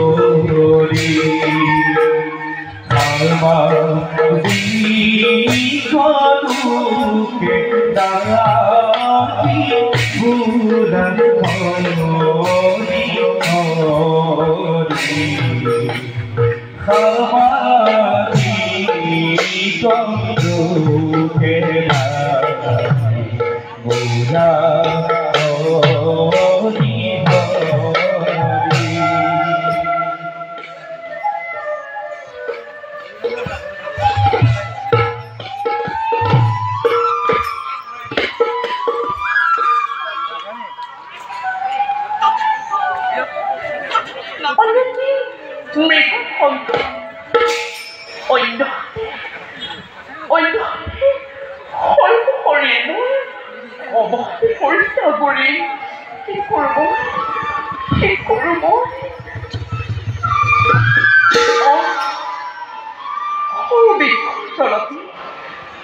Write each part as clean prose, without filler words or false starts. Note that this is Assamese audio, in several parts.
সুন্দরী আমার দুঃখে দাঁড়ি ভুলার ঘরি ঘরি খামারি দুঃখে ভুলা ঘরি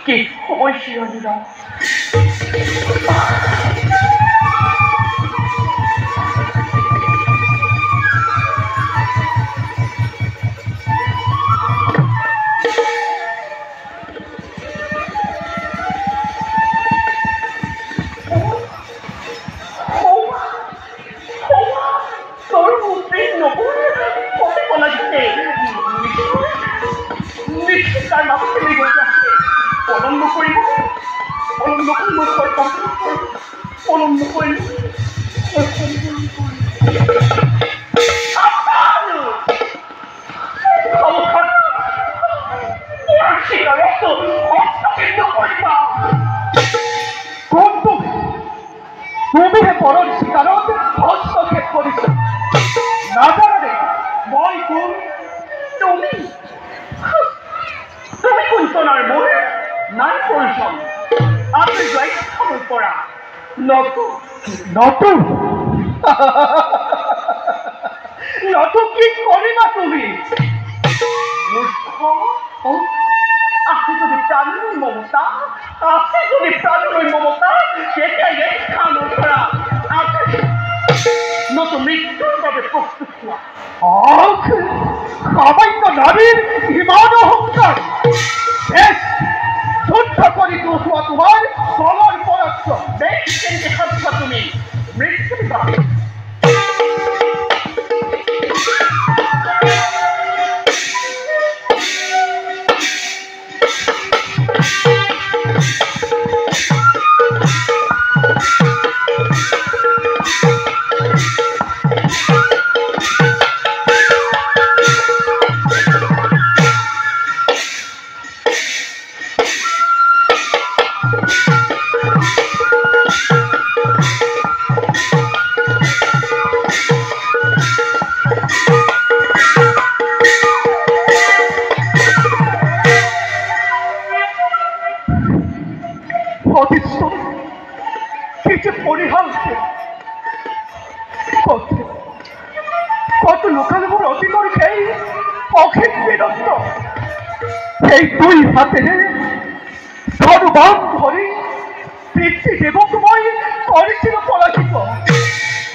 কি অবশ্যই তুমি হে পরর শিকারত হস্তক্ষেপ করিস না জানে মই কোন তুমি তুমি কোন সোনার মন নাই পরিশ্রম আপনি যাই খবর পড়া নতু নতু নতু কি করি না তুমি মূর্খ আপনি যদি প্রাণীর মমতা আপনি যদি প্রাণীর মমতা সেটাই খানো করা আপনি নতুন মৃত্যুর ভাবে প্রস্তুত হওয়া সামান্য নারীর ইমান অহংকার বেশ যুদ্ধ করি হওয়া তোমার বলার পরাক্রম বেশ দেখাচ্ছ তুমি মৃত্যুর ভাবে কত লোকাল মোর অতিকর খেয়ে অখিল বিরক্ত এই দুই হাতে সর্বাম ধরে পৃথ্বী দেবকময় করেছিল পরাজিত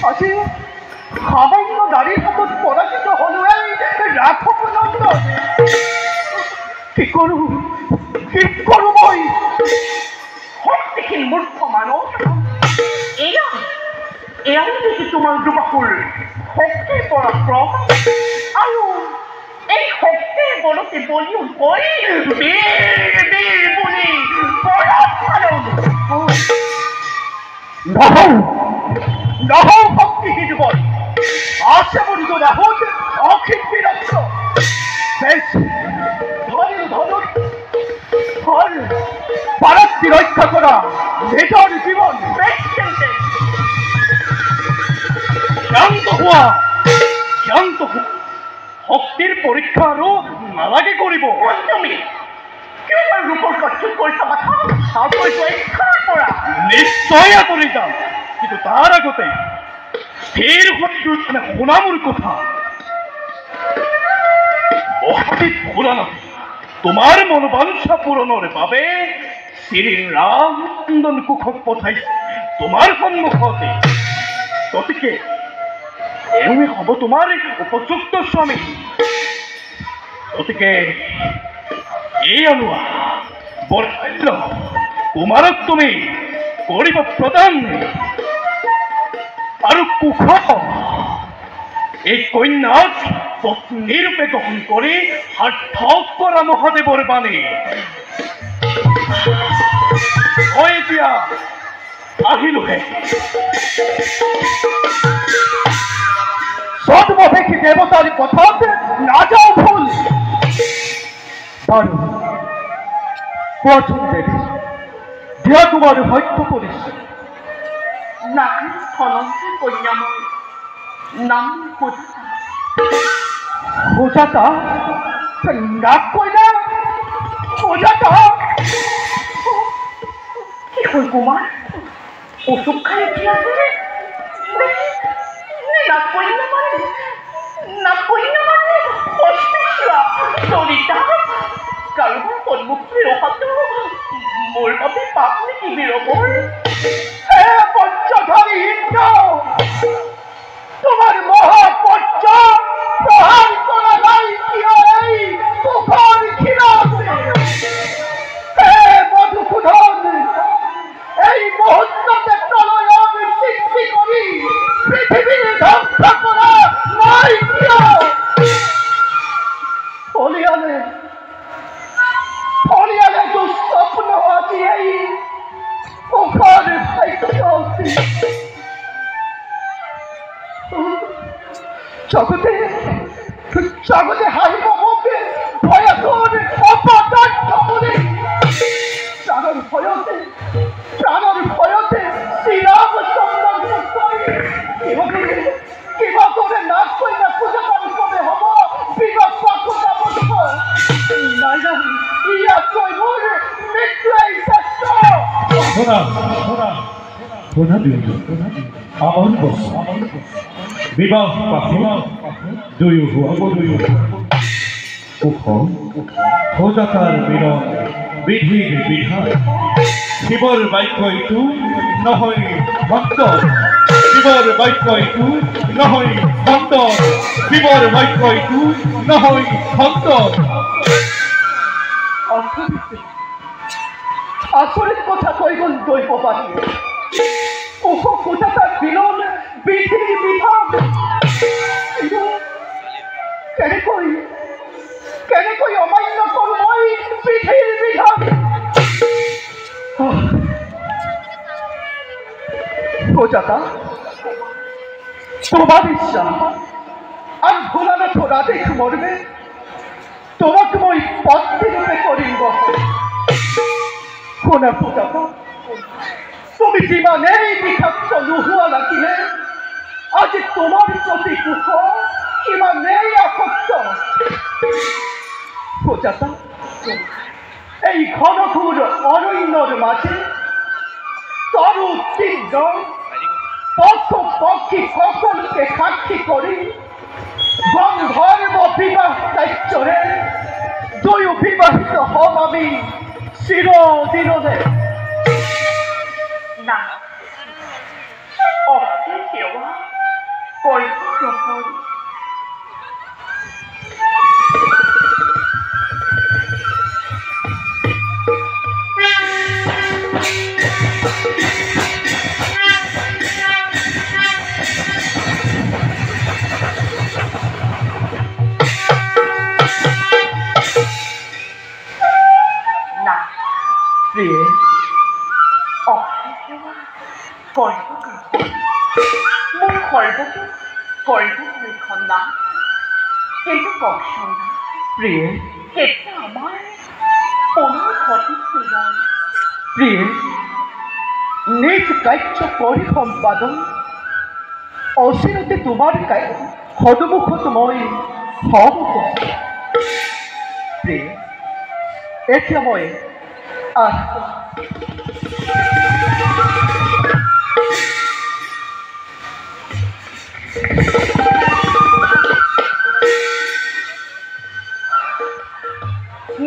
আজি সামান্য নারীর হাতত পরাজিত হল এই রাঘব নন্দন কি করু মই শক্তিহীন মূর্খ মানুষ এয়াই দেখি তোমাৰ দুবাহুৰ শক্তিৰ পৰাক্ৰম আৰু এই শক্তিৰ বলতে বলি হৈ বুলি নহওঁ শক্তিহীন যুগত আছে বুলি ৰাহুত অখিল বিৰক্ত বেশ ধনুর ধন পারাক্তি রক্ষা করা নিজের জীবন বেশ খেলতে শান্ত হওয়া শক্তির পরীক্ষা আরো নালাগে করিব তুমি কেবল রূপর কচ্ছুত করতে মাথা করা নিশ্চয় করে যাও কিন্তু তার আগতে স্থির হচ্ছে শোনা মোর কথা অতীত ভোলা না তোমার মনোবাঞ্ছা পূরণের বাবে শ্রী রামচন্দ্রন কুখক পঠাইছে তোমার সম্মুখতে গতিকে এওঁই হ'ব তোমাৰ উপযুক্ত স্বামী। গতিকে এই আলোৱা বৰশল্য কুমাৰক তুমি কৰিব প্ৰদান আৰু কুশ এই কন্যাক পত্নীৰূপে গ্ৰহণ কৰি সাৰ্থক কৰা মহাদেৱৰ বাণী। মই এতিয়া আহিলোহে। সদমভেক্ষী দেবতাৰ কথাত নাযাও ভুল। বাৰু কোৱাচোন দেৱী, দিয়া তোমাৰ সত্য পৰিচয়। নাকি ধনঞ্জয় কন্যাময়, নাম সুজাতা। নাক কইনা সুজাতা। কি হল কুমার? ওষুধ খাই কি আছে? নাক কইনা মানে অস্পৃশ্যা চৰিতা কাৰোবাৰ সন্মুখলৈ অহাটো মোৰ বাবে পাপ নেকি বীৰবৰ? পঞ্চধাৰী ইন্দ্ৰ, তোমাৰ মহাপঞ্চ প্ৰহাৰ কৰা নাই কিয় এই কুশৰ ক্ষীণত? মধুসূদন, এই মুহূৰ্ততে প্ৰলয়ৰ সৃষ্টি কৰি পৃথিৱীৰ ধ্বংস কৰা নাই কিয়? ফলিয়ালে দুঃস্বপ্ন আজি এই কুশৰ জগতে হাঁহিব মুখে ভয়াতুৰ অপদাৰ্থ বুলি। প্ৰাণৰ ভয়তে শ্ৰীৰামচন্দ্ৰ কিবা কৰে নাক কইনা সুজাতাৰ উপৰে হব বিবাহ পাকুতাবদ্ধ। নাই ইয়াতকৈ মোৰ মৃত্যুই শ্ৰেষ্ঠ। শোনা আমাৰ বস্তু বিবাহ দুয়ো হোৱাব কুশ সুজাতাৰ মিলন বিধিৰ বিধান। শিৱৰ বাক্য এইটো নহয় ভক্তৰ, শিৱৰ বাক্য এইটো নহয় ভক্তৰ, শিৱৰ বাক্য এইটো নহয় ভক্তৰ। আচৰিত কথা কৈ গ'ল দৈৱবাদীয়ে। কুশ সুজাতাৰ মিলন বিধিৰ বিধান। কেনেকৈ অমান্য কৰোঁ মই বিধিৰ বিধান? সুজাতা, তোমার ইচ্ছা আর ভোলানাথ রাধেক মরবে তোমাকে মই পত্নী রূপে করিব। শোনা সুজাতা, তুমি যিমানেই বিষাক্ত নোহোৱা লাগিলে আজি তোমার প্রতি কুশ সিমানেই আসক্ত। সুজাতা, এই ঘনঘোর অরণ্যর মাঝে তরু তীব্র পশু পক্ষী সকলকে সাক্ষী করি গন্ধর্ব বিবাহ কার্যরে দুই বিবাহিত হব আমি চিরদিনলে। না অতি সেৱা কৰিব নহয়। প্ৰিয়ে অসেৱা কৰিব মোৰ সৰ্বখন নাম কিন্তু কওকচোন না প্ৰিয়ে কেতিয়া আমাৰ পুনৰ ঘটিছিল? প্ৰিয়ে নিজ কাৰ্য কৰি সম্পাদন অচিৰতে তোমাৰ সন্মুখত মই হব। প্ৰিয়ে এতিয়া মই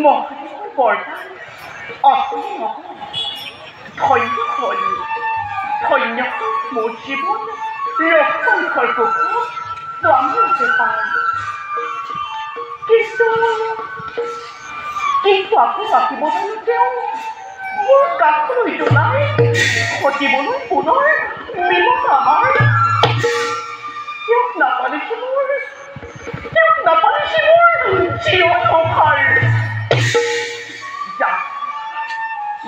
মহাদেৱৰ বৰদান অসীম নহয়। ধন্য হ'ল মোৰ জীৱন রক্ষণকর প্রভাব তো আমি হতে পারি, কিন্তু আপনি বাকি বদলতেও মোর কাকু রইল নাই, জীবনের পুনর মিলন আমার কেউ না পারে শিমুর, কেউ না পারে শিমুর চিরসভার।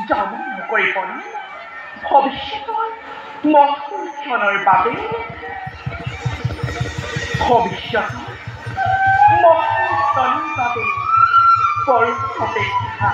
যা মনে করে পড়ে ভবিষ্যৎ মহার বাবে, ভবিষ্যৎ মহার বাবে বড় অপেক্ষা।